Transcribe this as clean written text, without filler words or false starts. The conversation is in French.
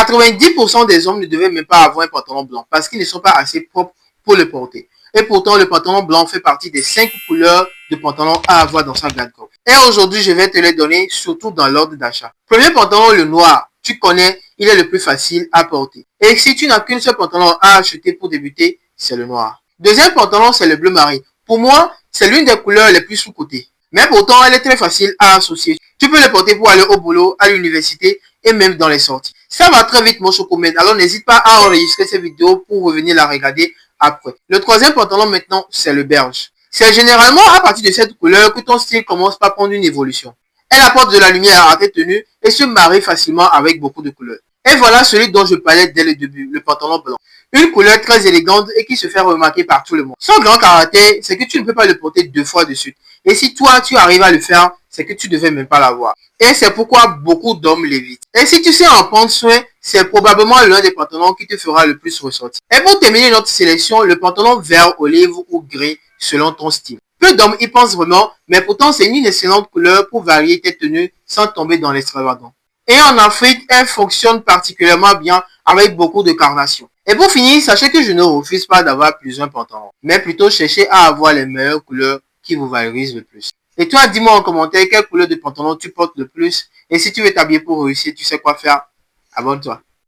90% des hommes ne devaient même pas avoir un pantalon blanc parce qu'ils ne sont pas assez propres pour le porter. Et pourtant, le pantalon blanc fait partie des 5 couleurs de pantalon à avoir dans sa garde-robe. Et aujourd'hui, je vais te les donner, surtout dans l'ordre d'achat. Premier pantalon, le noir. Tu connais, il est le plus facile à porter. Et si tu n'as qu'une seule pantalon à acheter pour débuter, c'est le noir. Deuxième pantalon, c'est le bleu marine. Pour moi, c'est l'une des couleurs les plus sous-cotées. Mais pourtant, elle est très facile à associer. Tu peux le porter pour aller au boulot, à l'université et même dans les sorties. Ça va très vite, mon chocomène. Alors, n'hésite pas à enregistrer cette vidéo pour revenir la regarder après. Le troisième pantalon maintenant, c'est le beige. C'est généralement à partir de cette couleur que ton style commence par prendre une évolution. Elle apporte de la lumière à tes tenues et se marie facilement avec beaucoup de couleurs. Et voilà celui dont je parlais dès le début, le pantalon blanc. Une couleur très élégante et qui se fait remarquer par tout le monde. Son grand caractère, c'est que tu ne peux pas le porter 2 fois de suite. Et si toi, tu arrives à le faire, c'est que tu ne devais même pas l'avoir. Et c'est pourquoi beaucoup d'hommes l'évitent. Et si tu sais en prendre soin, c'est probablement l'un des pantalons qui te fera le plus ressortir. Et pour terminer notre sélection, le pantalon vert, olive ou gris selon ton style. Peu d'hommes y pensent vraiment, mais pourtant c'est une excellente couleur pour varier tes tenues sans tomber dans l'extravagant. Et en Afrique, elle fonctionne particulièrement bien avec beaucoup de carnation. Et pour finir, sachez que je ne refuse pas d'avoir plusieurs pantalons, mais plutôt chercher à avoir les meilleures couleurs qui vous valorisent le plus. Et toi, dis-moi en commentaire quelle couleur de pantalon tu portes le plus. Et si tu veux t'habiller pour réussir, tu sais quoi faire. Abonne-toi.